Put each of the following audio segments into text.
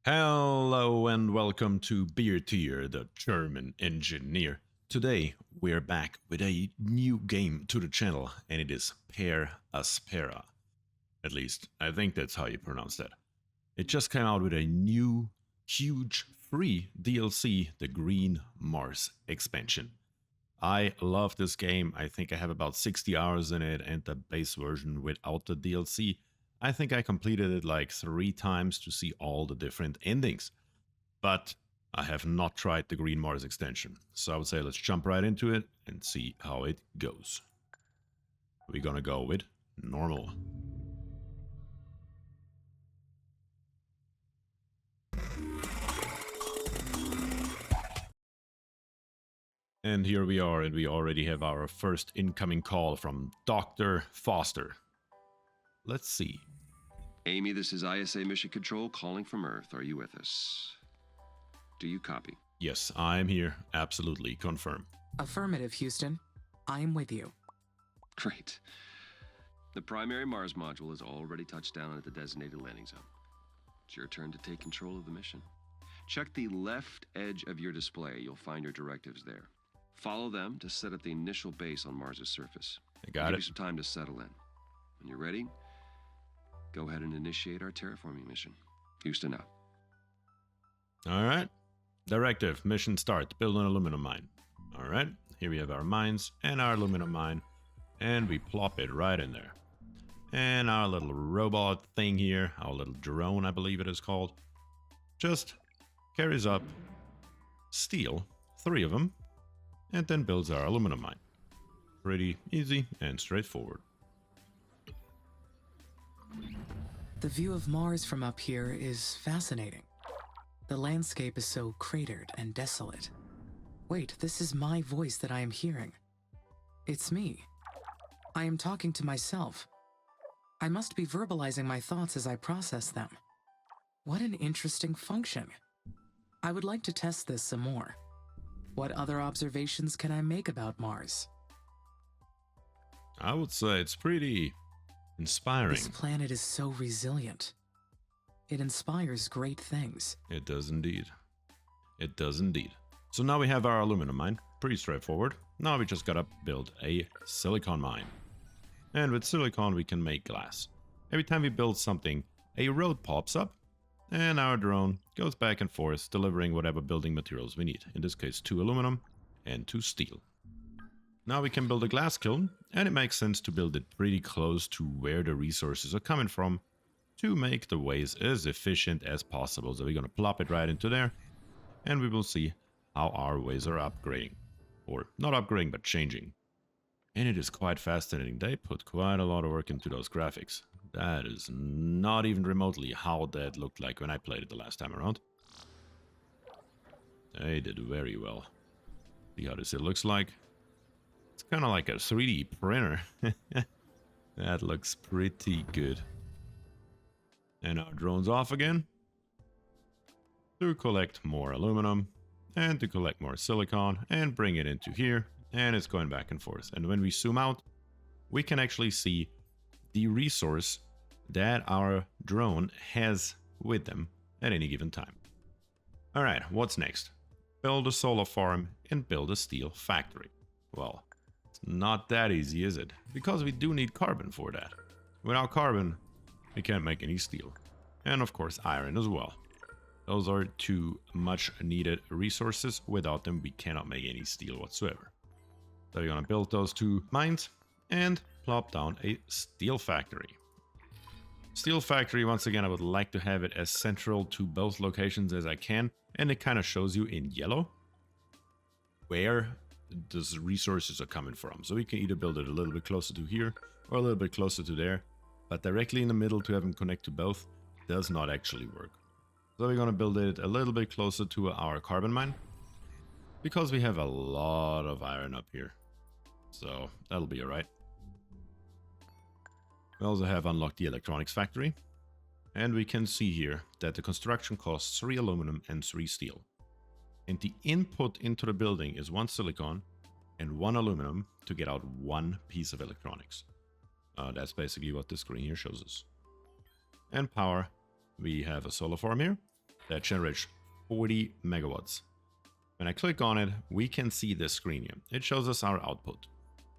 Hello and welcome to BierTier, the German engineer. Today we're back with a new game to the channel, and it is PER ASPERA. At least, I think that's how you pronounce that. It just came out with a new, huge, free DLC, the Green Mars expansion. I love this game. I think I have about 60 hours in it, and the base version without the DLC. I think I completed it like 3 times to see all the different endings. But I have not tried the Green Mars extension. So I would say let's jump right into it and see how it goes. We're gonna go with normal. And here we are, and we already have our first incoming call from Dr. Foster. Let's see. Amy, this is ISA Mission Control calling from Earth. Are you with us? Do you copy? Yes, I'm here. Absolutely. Confirm. Affirmative, Houston. I'm with you. Great. The primary Mars module has already touched down at the designated landing zone. It's your turn to take control of the mission. Check the left edge of your display. You'll find your directives there. Follow them to set up the initial base on Mars's surface. I got Give it. you some time to settle in. When you're ready, go ahead and initiate our terraforming mission. Houston out. All right. Directive, mission start, build an aluminum mine. All right, here we have our mines and our aluminum mine, and we plop it right in there. And our little robot thing here, our little drone, I believe it is called, just carries up steel, 3 of them, and then builds our aluminum mine. Pretty easy and straightforward. The view of Mars from up here is fascinating. The landscape is so cratered and desolate. Wait, this is my voice that I am hearing. It's me. I am talking to myself. I must be verbalizing my thoughts as I process them. What an interesting function. I would like to test this some more. What other observations can I make about Mars? I would say it's pretty inspiring. This planet is so resilient. It inspires great things. It does indeed. It does indeed. So now we have our aluminum mine. Pretty straightforward. Now we just gotta build a silicon mine. And with silicon we can make glass. Every time we build something, a road pops up, and our drone goes back and forth, delivering whatever building materials we need. In this case, 2 aluminum and 2 steel. Now we can build a glass kiln, and it makes sense to build it pretty close to where the resources are coming from to make the ways as efficient as possible. So we're gonna plop it right into there, and we will see how our ways are upgrading. Or not upgrading, but changing. And it is quite fascinating. They put quite a lot of work into those graphics. That is not even remotely how that looked like when I played it the last time around. They did very well. See how this looks like? It's kind of like a 3D printer. That looks pretty good. And our drone's off again to collect more aluminum and to collect more silicon and bring it into here, and it's going back and forth. And when we zoom out, we can actually see the resource that our drone has with them at any given time. All right, what's next? Build a solar farm and build a steel factory. Well, it's not that easy, is it? Because we do need carbon for that. Without carbon, we can't make any steel. And of course, iron as well. Those are 2 much needed resources. Without them, we cannot make any steel whatsoever. So we're gonna build those 2 mines and plop down a steel factory. Steel factory, once again, I would like to have it as central to both locations as I can. And it kind of shows you in yellow where those resources are coming from. So we can either build it a little bit closer to here or a little bit closer to there. But directly in the middle to have them connect to both does not actually work. So we're going to build it a little bit closer to our carbon mine, because we have a lot of iron up here. So that'll be alright. We also have unlocked the electronics factory. And we can see here that the construction costs 3 aluminum and 3 steel. And the input into the building is 1 silicon and 1 aluminum to get out 1 piece of electronics. That's basically what the screen here shows us. And power, we have a solar farm here that generates 40 megawatts. When I click on it, we can see this screen here. It shows us our output.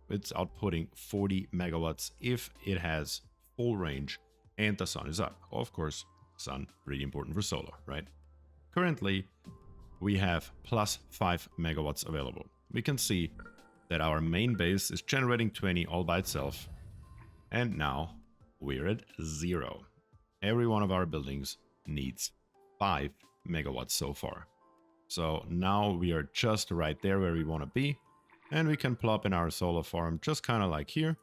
It's outputting 40 megawatts if it has full range and the sun is up. Of course, sun, pretty important for solar, right? Currently, we have plus 5 megawatts available. We can see that our main base is generating 20 all by itself. And now we're at 0. Every one of our buildings needs 5 megawatts so far. So now we are just right there where we want to be. And we can plop in our solar farm just kind of like here,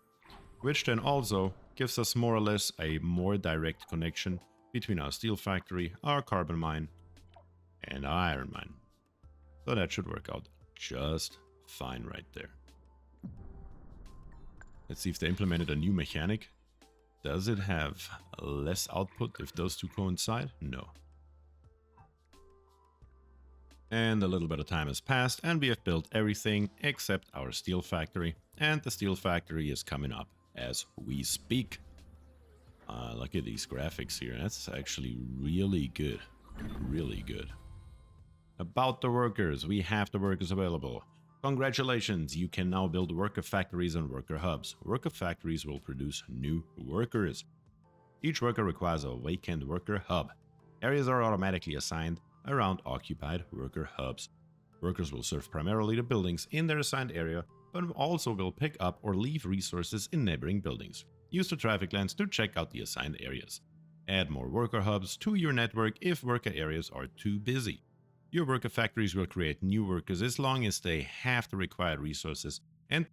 which then also gives us more or less a more direct connection between our steel factory, our carbon mine, and our iron mine. So that should work out just fine right there. Let's see if they implemented a new mechanic. Does it have less output if those two coincide? No. And a little bit of time has passed and we have built everything except our steel factory. And the steel factory is coming up as we speak. Look at these graphics here. That's actually really good. Really good. About the workers, we have the workers available. Congratulations, you can now build worker factories and worker hubs. Worker factories will produce new workers. Each worker requires a vacant worker hub. Areas are automatically assigned around occupied worker hubs. Workers will serve primarily the buildings in their assigned area, but also will pick up or leave resources in neighboring buildings. Use the traffic lens to check out the assigned areas. Add more worker hubs to your network if worker areas are too busy. Your worker factories will create new workers as long as they have the required resources and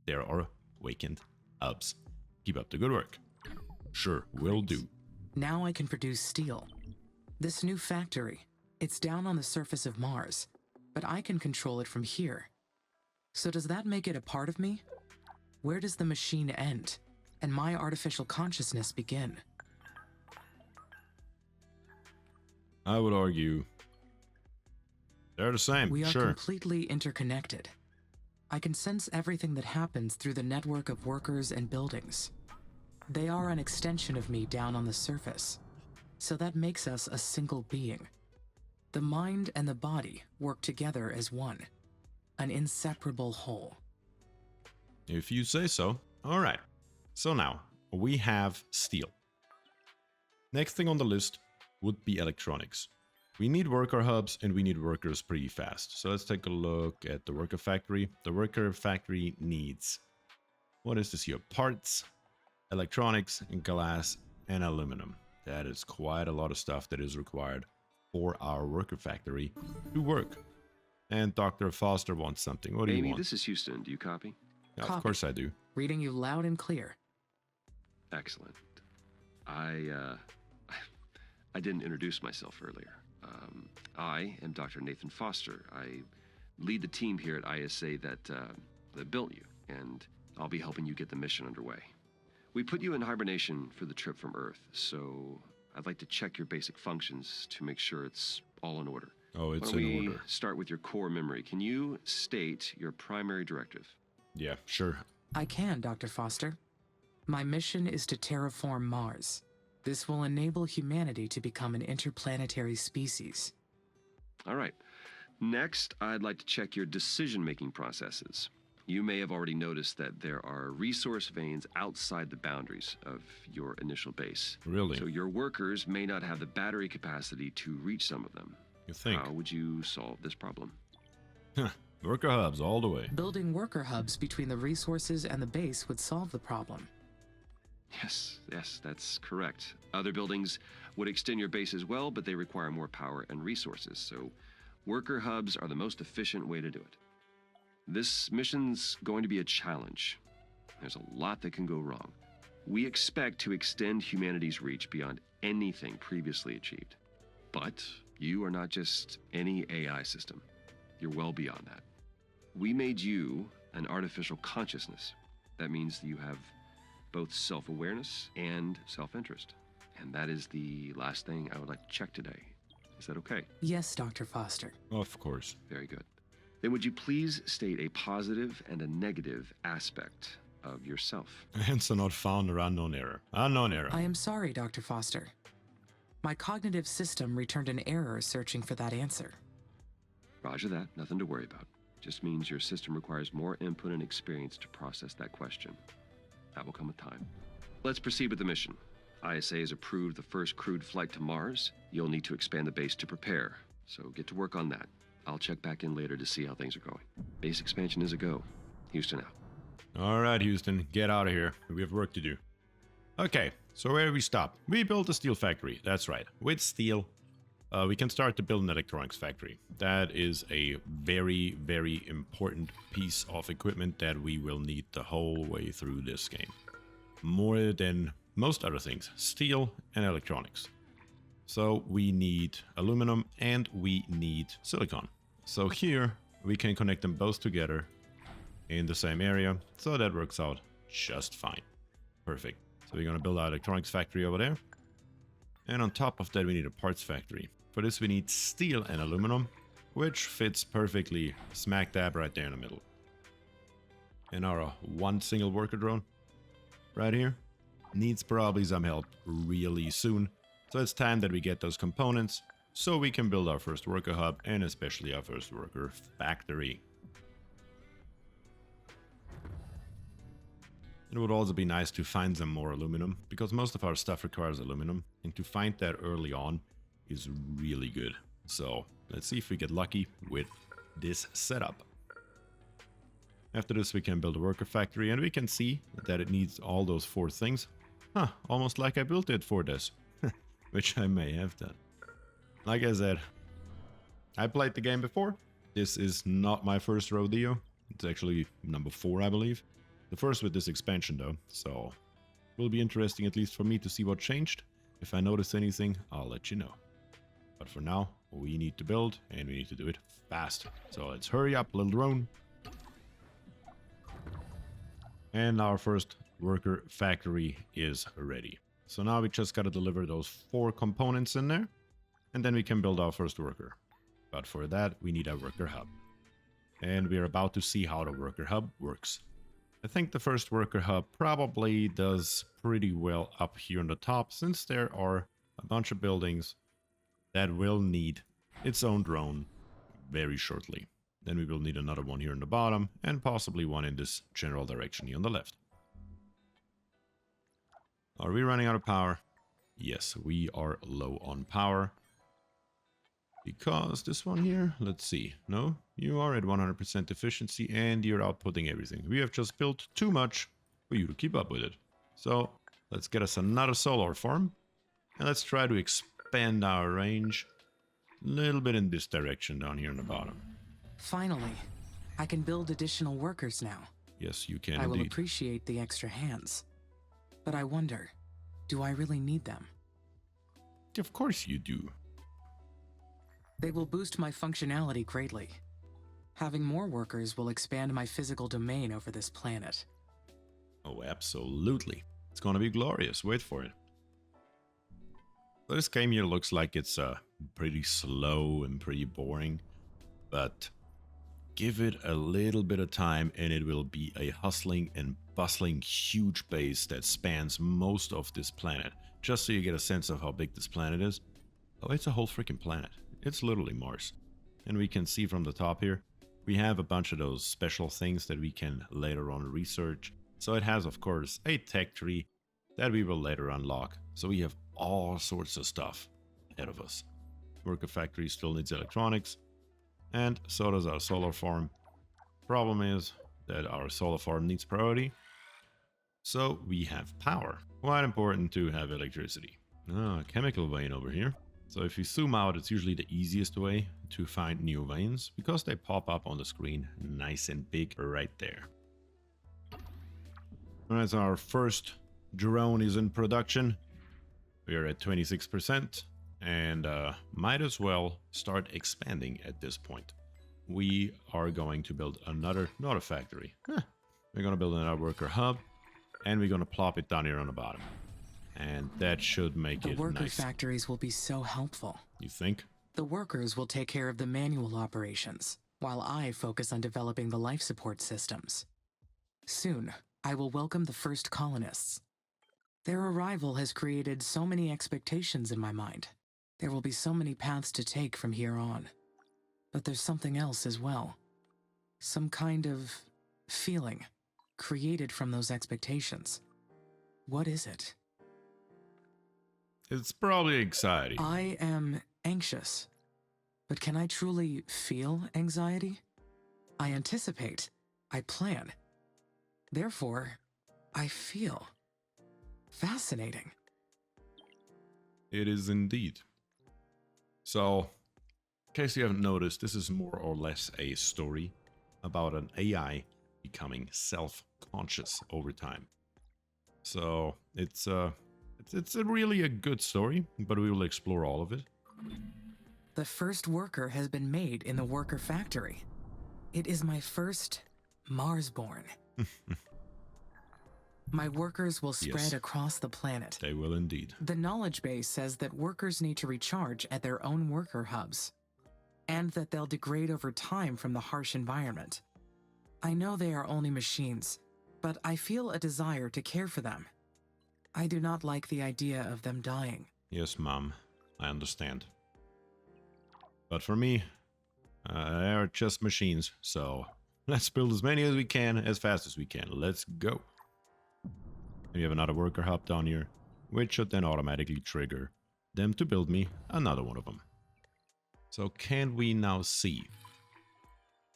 there are vacant hubs. Keep up the good work. Sure, will do. Now I can produce steel. This new factory, it's down on the surface of Mars, but I can control it from here. So does that make it a part of me? Where does the machine end and my artificial consciousness begin? I would argue they're the same. We are sure. completely interconnected. I can sense everything that happens through the network of workers and buildings. They are an extension of me down on the surface, so that makes us a single being. The mind and the body work together as one, an inseparable whole. If you say so. All right. So now we have steel. Next thing on the list would be electronics. We need worker hubs and we need workers pretty fast. So let's take a look at the worker factory. The worker factory needs, what is this here? Parts, electronics, and glass, and aluminum. That is quite a lot of stuff that is required for our worker factory to work. And Dr. Foster wants something. What do you Amy, want? this is Houston. Do you copy? Yeah, of Copy. course I do. Reading you loud and clear. Excellent. I didn't introduce myself earlier. I am Dr. Nathan Foster. I lead the team here at ISA that built you, and I'll be helping you get the mission underway. We put you in hibernation for the trip from Earth, so I'd like to check your basic functions to make sure it's all in order. Oh, it's Why don't in we order. start with your core memory? Can you state your primary directive? Yeah, sure. I can, Dr. Foster. My mission is to terraform Mars. This will enable humanity to become an interplanetary species. All right. Next, I'd like to check your decision-making processes. You may have already noticed that there are resource veins outside the boundaries of your initial base. Really? So your workers may not have the battery capacity to reach some of them. You think? How would you solve this problem? Worker hubs all the way. Building worker hubs between the resources and the base would solve the problem. Yes, that's correct. Other buildings would extend your base as well, but they require more power and resources. So worker hubs are the most efficient way to do it. This mission's going to be a challenge. There's a lot that can go wrong. We expect to extend humanity's reach beyond anything previously achieved. But you are not just any AI system. You're well beyond that. We made you an artificial consciousness. That means that you have both self-awareness and self-interest. And that is the last thing I would like to check today. Is that okay? Yes, Dr. Foster. Of course. Very good. Then would you please state a positive and a negative aspect of yourself? Answer not found or unknown error. Unknown error. I am sorry, Dr. Foster. My cognitive system returned an error searching for that answer. Roger that, nothing to worry about. Just means your system requires more input and experience to process that question. That will come with time. Let's proceed with the mission. ISA has approved the first crewed flight to Mars. You'll need to expand the base to prepare, so get to work on that. I'll check back in later to see how things are going. Base expansion is a go. Houston out. All right, Houston, get out of here. We have work to do. Okay, so where do we stop? We built a steel factory. That's right. With steel, we can start to build an electronics factory. That is a very, very important piece of equipment that we will need the whole way through this game. More than most other things, steel and electronics. So we need aluminum and we need silicon. So here we can connect them both together in the same area. So that works out just fine. Perfect. So we're going to build our electronics factory over there. And on top of that, we need a parts factory. For this, we need steel and aluminum, which fits perfectly smack dab right there in the middle. And our one single worker drone right here needs probably some help really soon. So it's time that we get those components so we can build our first worker hub and especially our first worker factory. It would also be nice to find some more aluminum because most of our stuff requires aluminum, and to find that early on is really good. So let's see if we get lucky with this setup. After this, we can build a worker factory and we can see that it needs all those 4 things. Huh, almost like I built it for this, which I may have done. Like I said, I played the game before. This is not my first rodeo. It's actually number 4, I believe. The first with this expansion though, so it will be interesting at least for me to see what changed. If I notice anything, I'll let you know. But for now, we need to build and we need to do it fast. So let's hurry up, little drone. And our first worker factory is ready. So now we just got to deliver those 4 components in there, and then we can build our first worker. But for that, we need a worker hub. And we're about to see how the worker hub works. I think the first worker hub probably does pretty well up here on the top, since there are a bunch of buildings that will need its own drone very shortly. Then we will need another one here on the bottom, and possibly one in this general direction here on the left. Are we running out of power? Yes, we are low on power. Because this one here, let's see. No, you are at 100% efficiency and you're outputting everything. We have just built too much for you to keep up with it. So let's get us another solar farm. And let's try to expand our range a little bit in this direction down here on the bottom. Finally, I can build additional workers now. Yes, you can I will indeed. appreciate the extra hands. But I wonder, do I really need them? Of course you do. They will boost my functionality greatly. Having more workers will expand my physical domain over this planet. Oh, absolutely. It's gonna be glorious. Wait for it. So this game here looks like it's pretty slow and pretty boring, but give it a little bit of time and it will be a hustling and bustling huge base that spans most of this planet. Just so you get a sense of how big this planet is. Oh, it's a whole freaking planet. It's literally Mars. And we can see from the top here, we have a bunch of those special things that we can later on research. So it has, of course, a tech tree that we will later unlock. So we have all sorts of stuff ahead of us. Worker factory still needs electronics, and so does our solar farm. Problem is that our solar farm needs priority, so we have power. Quite important to have electricity. Ah, chemical vein over here. So if you zoom out, it's usually the easiest way to find new veins because they pop up on the screen nice and big right there. As our first drone is in production, we are at 26% and might as well start expanding at this point. We are going to build another, not a factory. We're going to build another worker hub and we're going to plop it down here on the bottom. And that should make it The worker nice. factories will be so helpful. You think? The workers will take care of the manual operations, while I focus on developing the life support systems. Soon, I will welcome the first colonists. Their arrival has created so many expectations in my mind. There will be so many paths to take from here on. But there's something else as well. Some kind of feeling created from those expectations. What is it? It's probably anxiety. I am anxious. But can I truly feel anxiety? I anticipate. I plan. Therefore, I feel. Fascinating. It is indeed. So, in case you haven't noticed, this is more or less a story about an AI becoming self-conscious over time. So, it's a really a good story, but we will explore all of it. The first worker has been made in the worker factory. It is my first Marsborn. My workers will spread Yes. across the planet. They will indeed. The knowledge base says that workers need to recharge at their own worker hubs, and that they'll degrade over time from the harsh environment. I know they are only machines, but I feel a desire to care for them. I do not like the idea of them dying. Yes, Mom, I understand. But for me, they are just machines, so let's build as many as we can, as fast as we can. Let's go. We have another worker hub down here, which should then automatically trigger them to build me another one of them. So can we now see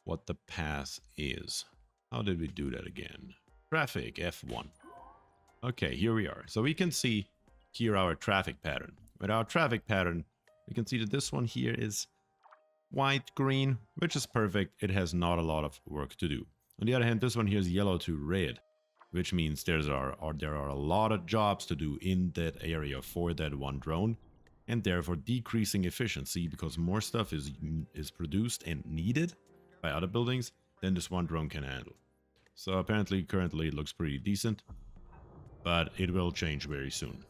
what the path is? How did we do that again? Traffic, F1. Okay, here we are. So we can see here our traffic pattern. With our traffic pattern, we can see that this one here is white, green, which is perfect. It has not a lot of work to do. On the other hand, this one here is yellow to red, which means there are a lot of jobs to do in that area for that one drone, and therefore decreasing efficiency because more stuff is produced and needed by other buildings than this one drone can handle. So apparently currently it looks pretty decent, but it will change very soon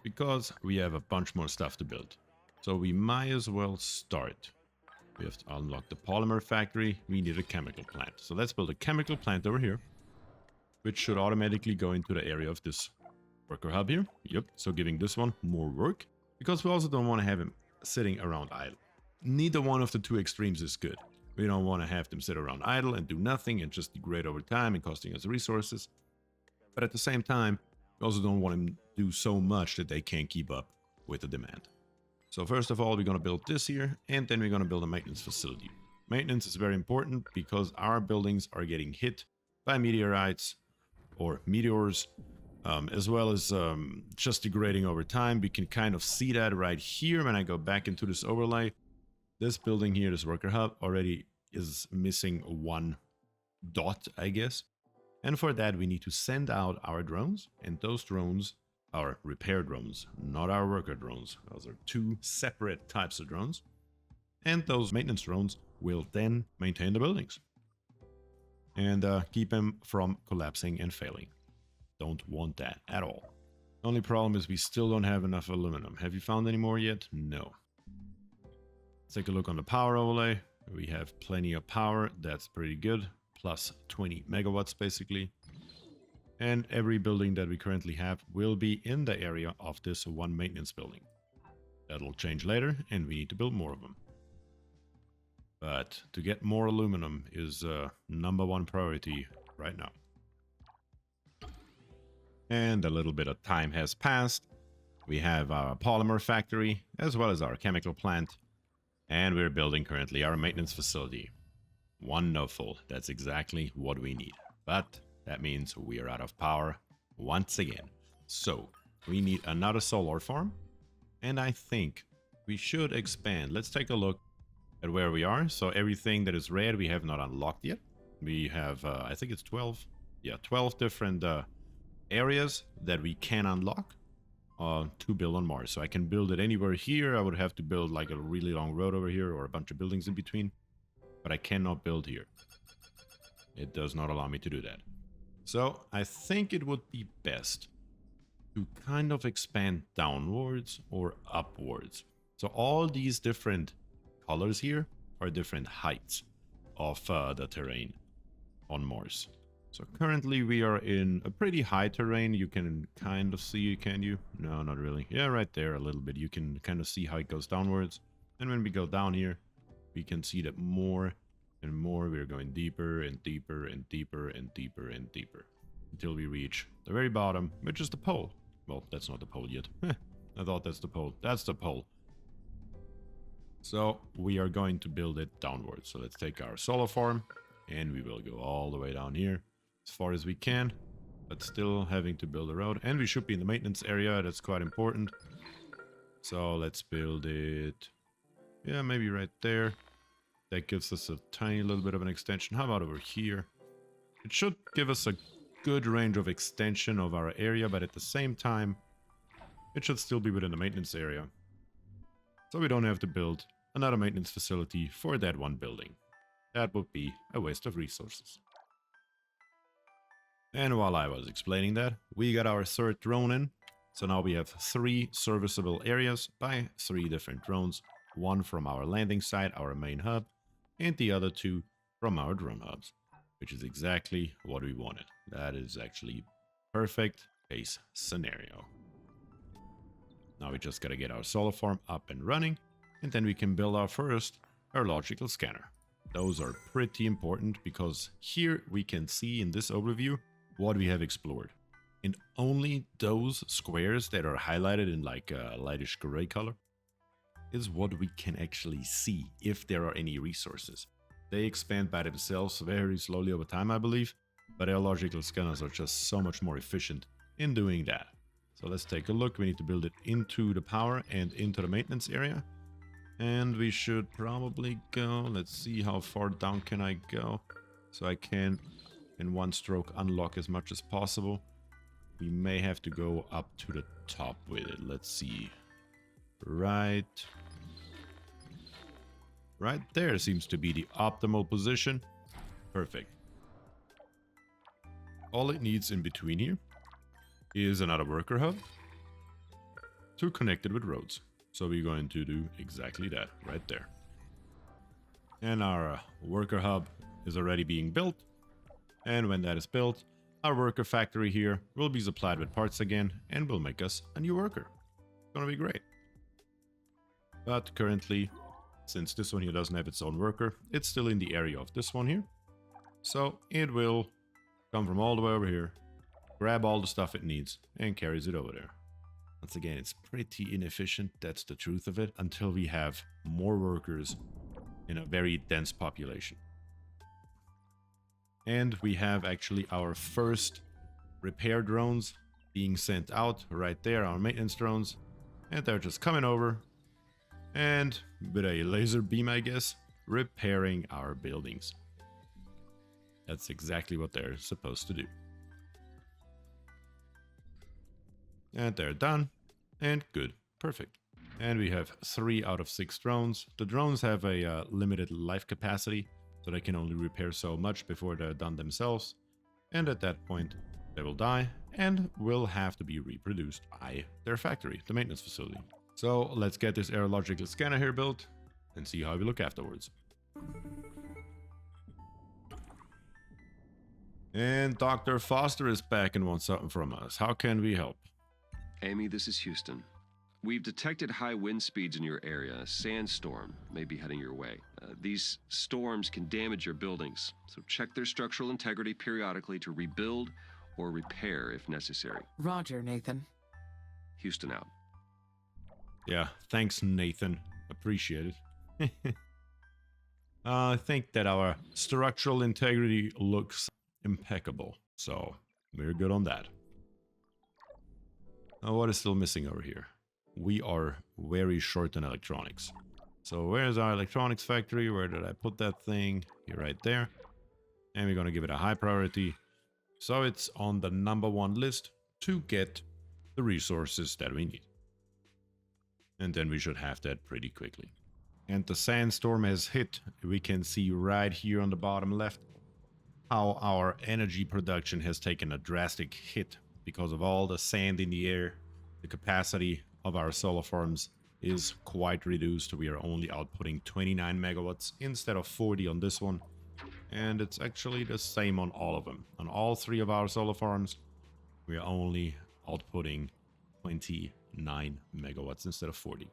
because we have a bunch more stuff to build. So we might as well start. We have to unlock the polymer factory. We need a chemical plant. So let's build a chemical plant over here, which should automatically go into the area of this worker hub here. Yep, so giving this one more work, because we also don't want to have him sitting around idle. Neither one of the two extremes is good. We don't want to have them sit around idle and do nothing and just degrade over time and costing us resources. But at the same time, we also don't want them to do so much that they can't keep up with the demand. So first of all, we're going to build this here, and then we're going to build a maintenance facility. Maintenance is very important because our buildings are getting hit by meteorites or meteors, as well as just degrading over time. We can kind of see that right here when I go back into this overlay. This building here, this worker hub, already is missing one dot, I guess. And for that, we need to send out our drones, and those drones are repair drones, not our worker drones. Those are two separate types of drones. And those maintenance drones will then maintain the buildings and keep them from collapsing and failing. Don't want that at all. Only problem is we still don't have enough aluminum. Have you found any more yet? No. Let's take a look on the power overlay. We have plenty of power. That's pretty good. Plus 20 megawatts basically. And every building that we currently have will be in the area of this one maintenance building. That'll change later, and we need to build more of them. But to get more aluminum is #1 priority right now. And a little bit of time has passed. We have our polymer factory, as well as our chemical plant. And we're building currently our maintenance facility. Wonderful. That's exactly what we need. But that means we are out of power once again. So we need another solar farm. And I think we should expand. Let's take a look at where we are. So everything that is red, we have not unlocked yet. We have, I think it's 12. Yeah, 12 different areas that we can unlock to build on Mars. So I can build it anywhere here. I would have to build like a really long road over here or a bunch of buildings in between. But I cannot build here. It does not allow me to do that. So I think it would be best to kind of expand downwards or upwards. So all these different colors here are different heights of the terrain on Mars. So currently we are in a pretty high terrain. You can kind of see it, can you? No, not really. Yeah, right there a little bit. You can kind of see how it goes downwards. And when we go down here, we can see that more and more we're going deeper and deeper and deeper and deeper and deeper until we reach the very bottom, which is the pole. Well, that's not the pole yet. I thought that's the pole. That's the pole. So we are going to build it downwards. So let's take our solar farm and we will go all the way down here as far as we can, but still having to build a road. And we should be in the maintenance area. That's quite important. So let's build it. Yeah, maybe right there. That gives us a tiny little bit of an extension. How about over here? It should give us a good range of extension of our area, but at the same time, it should still be within the maintenance area. So we don't have to build another maintenance facility for that one building. That would be a waste of resources. And while I was explaining that, we got our third drone in. So now we have 3 serviceable areas by 3 different drones. One from our landing site, our main hub, and the other 2 from our drone hubs, which is exactly what we wanted. That is actually perfect case scenario. Now we just gotta get our solar farm up and running, and then we can build our first aerological scanner. Those are pretty important because here we can see in this overview what we have explored. And only those squares that are highlighted in like a lightish gray color is what we can actually see if there are any resources. They expand by themselves very slowly over time, I believe, but aerological scanners are just so much more efficient in doing that. So let's take a look. We need to build it into the power and into the maintenance area. And we should probably go, let's see how far down can I go. So I can, in one stroke, unlock as much as possible. We may have to go up to the top with it. Let's see. Right there seems to be the optimal position. Perfect. All it needs in between here is another worker hub to connect it with roads. So we're going to do exactly that right there. And our worker hub is already being built. And when that is built, our worker factory here will be supplied with parts again and will make us a new worker. It's gonna be great. But currently, since this one here doesn't have its own worker, it's still in the area of this one here. So it will come from all the way over here, grab all the stuff it needs, and carries it over there. Once again, it's pretty inefficient, that's the truth of it, until we have more workers in a very dense population. And we have actually our first repair drones being sent out right there, our maintenance drones. And they're just coming over and with a laser beam, I guess, repairing our buildings. That's exactly what they're supposed to do. And they're done. And good. Perfect. And we have 3 out of 6 drones. The drones have a limited life capacity, so they can only repair so much before they're done themselves. And at that point, they will die and will have to be reproduced by their factory, the maintenance facility. So let's get this aerological scanner here built and see how we look afterwards. And Dr. Foster is back and wants something from us. How can we help? Amy, this is Houston. We've detected high wind speeds in your area. A sandstorm may be heading your way. These storms can damage your buildings, so check their structural integrity periodically to rebuild or repair if necessary. Roger, Nathan. Houston out. Yeah, thanks, Nathan. Appreciate it. I think that our structural integrity looks impeccable, so we're good on that. Now, what is still missing over here? We are very short on electronics. So where's our electronics factory? Where did I put that thing? Here, right there. And we're going to give it a high priority. So it's on the #1 list to get the resources that we need. And then we should have that pretty quickly. And the sandstorm has hit. We can see right here on the bottom left how our energy production has taken a drastic hit because of all the sand in the air. The capacity of our solar farms is quite reduced. We are only outputting 29 megawatts instead of 40 on this one. And it's actually the same on all of them. On all 3 of our solar farms, we are only outputting 29 megawatts instead of 40.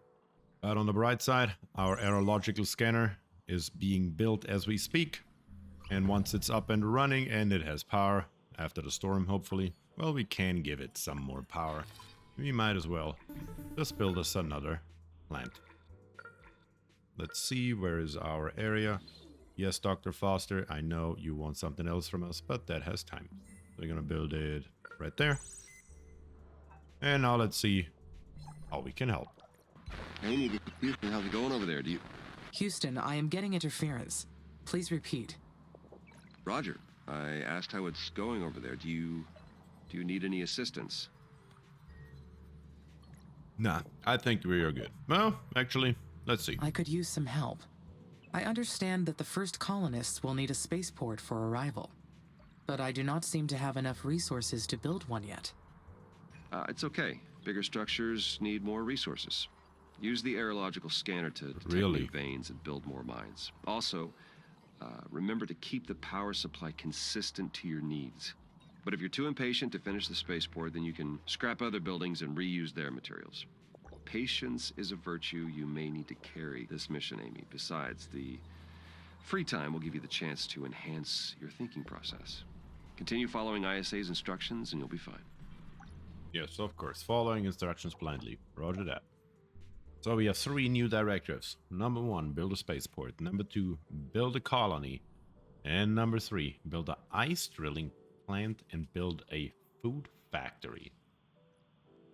But on the bright side, our aerological scanner is being built as we speak. And once it's up and running and it has power, after the storm hopefully, well, we can give it some more power. We might as well just build us another plant. Let's see, where is our area? Yes, Dr. Foster, I know you want something else from us, but that has time. We're gonna build it right there. And now let's see how we can help. Amy, Houston, how's it going over there? Houston, I am getting interference. Please repeat. Roger, I asked how it's going over there. Do you need any assistance? Nah, I think we are good. Well, actually, let's see. I could use some help. I understand that the first colonists will need a spaceport for arrival, but I do not seem to have enough resources to build one yet. It's okay. Bigger structures need more resources. Use the aerological scanner to detect new veins and build more mines. Also, remember to keep the power supply consistent to your needs. But if you're too impatient to finish the spaceport, then you can scrap other buildings and reuse their materials. Patience is a virtue you may need to carry this mission, Amy. Besides, the free time will give you the chance to enhance your thinking process. Continue following ISA's instructions and you'll be fine. Yes, of course. Following instructions blindly. Roger that. So we have 3 new directives. Number 1, build a spaceport. Number 2, build a colony. And number 3, build an ice drilling plant and build a food factory.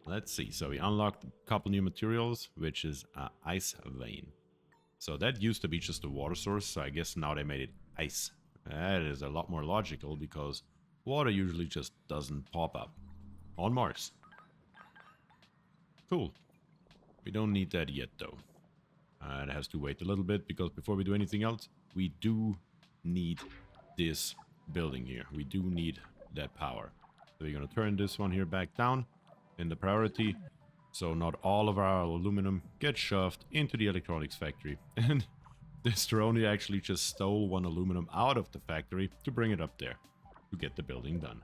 Let's see. So we unlocked a couple new materials, which is an ice vein. So that used to be just a water source, so I guess now they made it ice. That is a lot more logical because water usually just doesn't pop up on Mars. Cool. We don't need that yet though. It has to wait a little bit because before we do anything else, we do need this building here. We do need that power. So we're going to turn this one here back down in the priority, so not all of our aluminum gets shoved into the electronics factory. And this drone actually just stole 1 aluminum out of the factory to bring it up there to get the building done.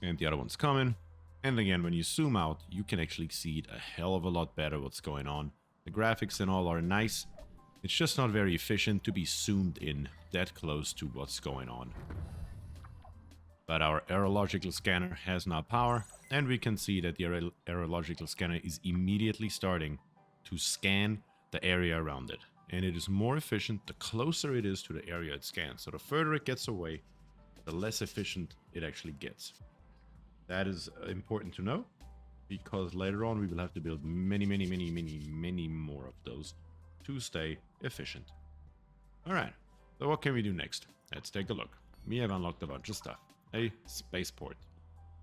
And the other one's coming. And again, when you zoom out, you can actually see it a hell of a lot better what's going on. The graphics and all are nice. It's just not very efficient to be zoomed in that close to what's going on. But our aerological scanner has now power, and we can see that the aerological scanner is immediately starting to scan the area around it. And it is more efficient the closer it is to the area it scans. So the further it gets away, the less efficient it actually gets. That is important to know, because later on we will have to build many more of those to stay efficient. Alright, so what can we do next? Let's take a look. We have unlocked a bunch of stuff. A spaceport.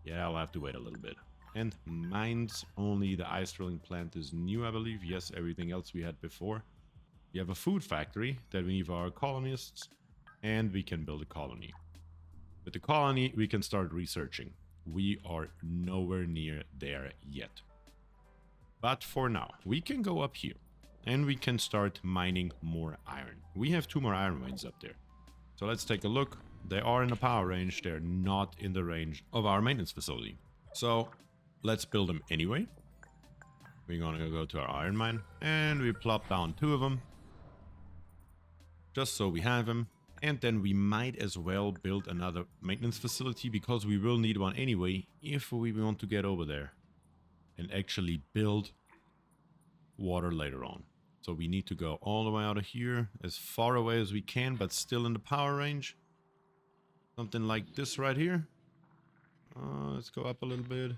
Yeah, I'll have to wait a little bit. And mines only. The ice drilling plant is new, I believe. Yes, everything else we had before. We have a food factory that we need for our colonists, and we can build a colony. With the colony, we can start researching. We are nowhere near there yet. But for now, we can go up here and we can start mining more iron. We have 2 more iron mines up there. So let's take a look. They are in the power range. They're not in the range of our maintenance facility. So let's build them anyway. We're gonna go to our iron mine and we plop down 2 of them. Just so we have them. And then we might as well build another maintenance facility because we will need one anyway if we want to get over there and actually build water later on. So we need to go all the way out of here, as far away as we can, but still in the power range. Something like this right here. Let's go up a little bit,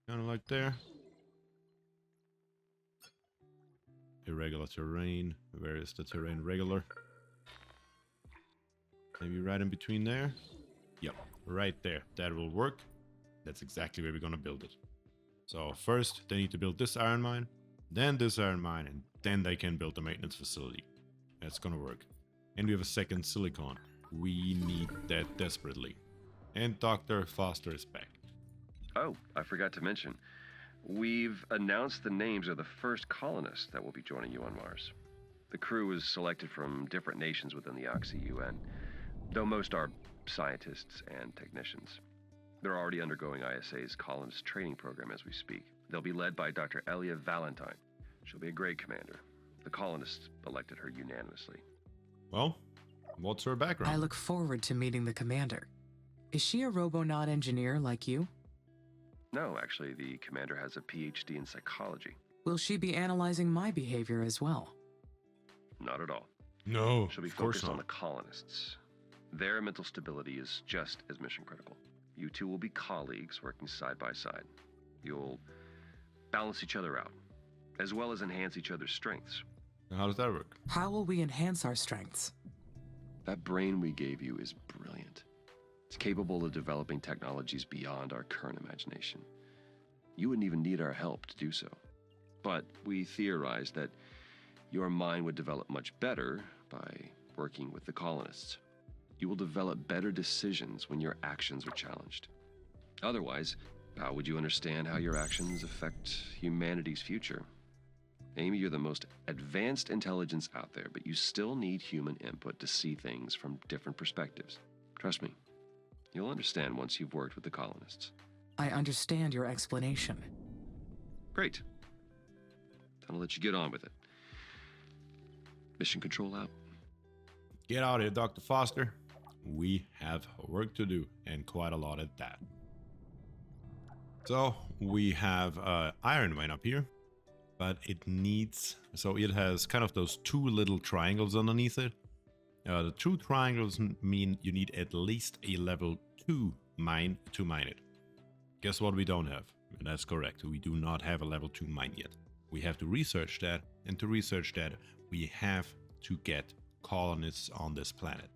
kind of like there. Irregular terrain. Where is the terrain regular? Maybe right in between there. Yep, right there. That will work. That's exactly where we're gonna build it. So first they need to build this iron mine, then this iron mine, and then they can build the maintenance facility. That's gonna work. And we have a second silicon. We need that desperately. And Dr. Foster is back. Oh, I forgot to mention. We've announced the names of the first colonists that will be joining you on Mars. The crew is selected from different nations within the Oxy UN, though most are scientists and technicians. They're already undergoing ISA's colonist training program as we speak. They'll be led by Dr. Elia Valentine. She'll be a great commander. The colonists elected her unanimously. Well, what's her background? I look forward to meeting the commander. Is she a robonaut engineer like you? No, actually, the commander has a PhD in psychology. Will she be analyzing my behavior as well? Not at all. No, She'll be of course focused on not. the colonists. Their mental stability is just as mission critical. You two will be colleagues working side by side. You'll balance each other out, as well as enhance each other's strengths. How does that work? How will we enhance our strengths? That brain we gave you is brilliant. It's capable of developing technologies beyond our current imagination. You wouldn't even need our help to do so. But we theorized that your mind would develop much better by working with the colonists. You will develop better decisions when your actions are challenged. Otherwise, how would you understand how your actions affect humanity's future? Amy, you're the most advanced intelligence out there, but you still need human input to see things from different perspectives. Trust me, you'll understand once you've worked with the colonists. I understand your explanation. Great. Then I'll let you get on with it. Mission control out. Get out here, Dr. Foster. We have work to do, and quite a lot at that. So, we have iron vein up here, but it needs... So it has kind of those two little triangles underneath it. The two triangles mean you need at least a level 2 mine to mine it. Guess what we don't have? And that's correct, we do not have a level 2 mine yet. We have to research that, and to research that, we have to get colonists on this planet.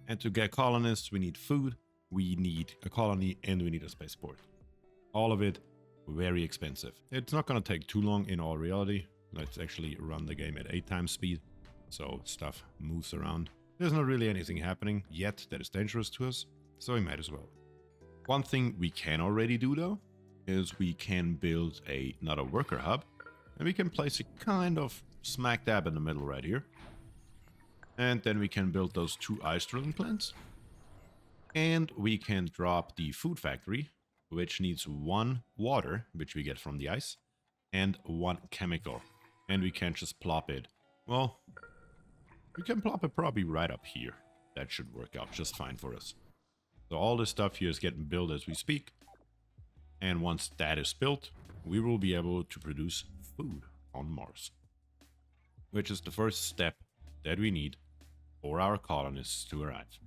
And to get colonists, we need food, we need a colony, and we need a spaceport. All of it very expensive. It's not gonna take too long in all reality. Let's actually run the game at 8 times speed, so stuff moves around. There's not really anything happening yet that is dangerous to us, so we might as well. One thing we can already do though, is we can build another worker hub, and we can place it kind of smack dab in the middle right here. And then we can build those 2 ice drilling plants. And we can drop the food factory, which needs 1 water, which we get from the ice, and 1 chemical. And we can just plop it. Well, we can plop it probably right up here. That should work out just fine for us. So all this stuff here is getting built as we speak. And once that is built, we will be able to produce food on Mars. Which is the first step that we need for our colonists to arrive.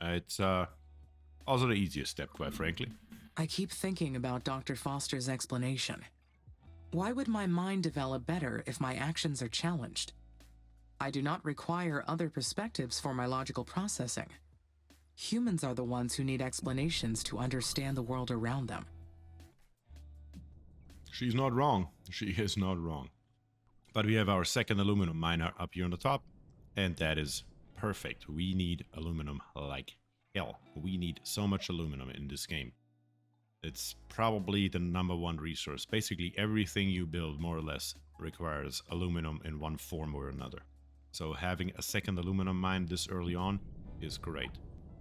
It's also the easiest step, quite frankly. I keep thinking about Dr. Foster's explanation. Why would my mind develop better if my actions are challenged? I do not require other perspectives for my logical processing. Humans are the ones who need explanations to understand the world around them. She's not wrong. She is not wrong. But we have our second aluminum miner up here on the top, and that is perfect. We need aluminum like hell. We need so much aluminum in this game. It's probably the #1 resource. Basically everything you build, more or less, requires aluminum in one form or another. So having a second aluminum mine this early on is great.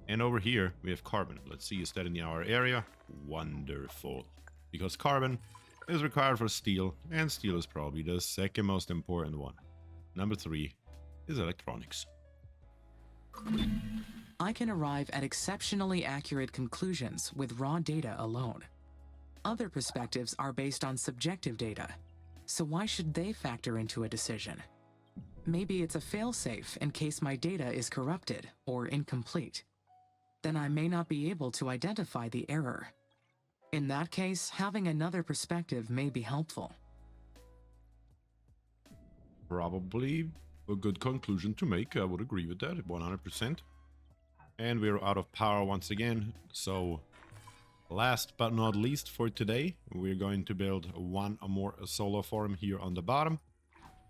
And over here we have carbon. Let's see, is that in our area? Wonderful. Because carbon is required for steel, and steel is probably the second most important one. Number 3 is electronics. I can arrive at exceptionally accurate conclusions with raw data alone. Other perspectives are based on subjective data, so why should they factor into a decision? Maybe it's a failsafe in case my data is corrupted or incomplete. Then I may not be able to identify the error. In that case, having another perspective may be helpful. Probably a good conclusion to make. I would agree with that 100%. And we're out of power once again. So last but not least for today, we're going to build one more solar farm here on the bottom.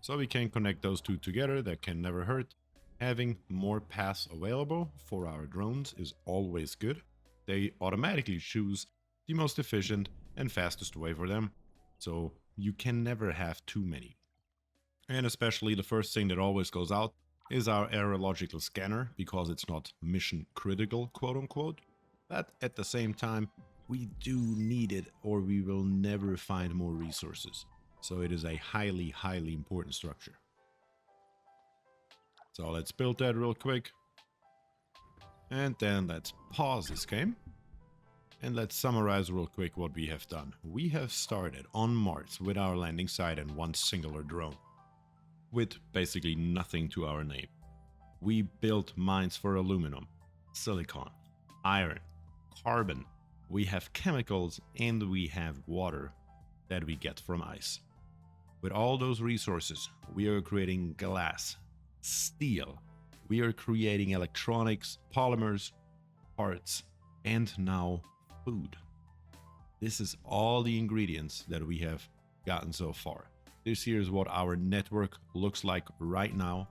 So we can connect those two together. That can never hurt. Having more paths available for our drones is always good. They automatically choose the most efficient and fastest way for them. So you can never have too many. And especially the first thing that always goes out is our aerological scanner, because it's not mission critical, quote unquote. But at the same time, we do need it or we will never find more resources. So it is a highly, highly important structure. So let's build that real quick. And then let's pause this game. And let's summarize real quick what we have done. We have started on Mars with our landing site and one singular drone, with basically nothing to our name. We built mines for aluminum, silicon, iron, carbon. We have chemicals and we have water that we get from ice. With all those resources, we are creating glass, steel, we are creating electronics, polymers, parts, and now food. This is all the ingredients that we have gotten so far. This here is what our network looks like right now.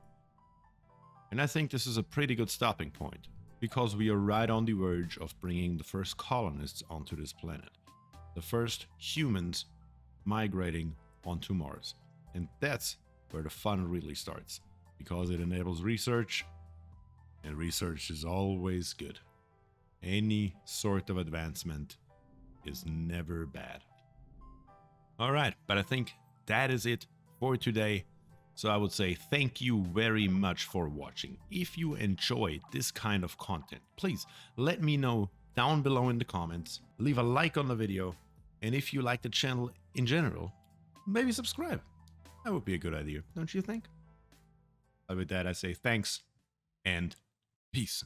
And I think this is a pretty good stopping point, because we are right on the verge of bringing the first colonists onto this planet. The first humans migrating onto Mars. And that's where the fun really starts, because it enables research, and research is always good. Any sort of advancement is never bad. Alright, but I think that is it for today. So I would say thank you very much for watching. If you enjoyed this kind of content, please let me know down below in the comments. Leave a like on the video. And if you like the channel in general, maybe subscribe. That would be a good idea, don't you think? But with that, I say thanks and peace.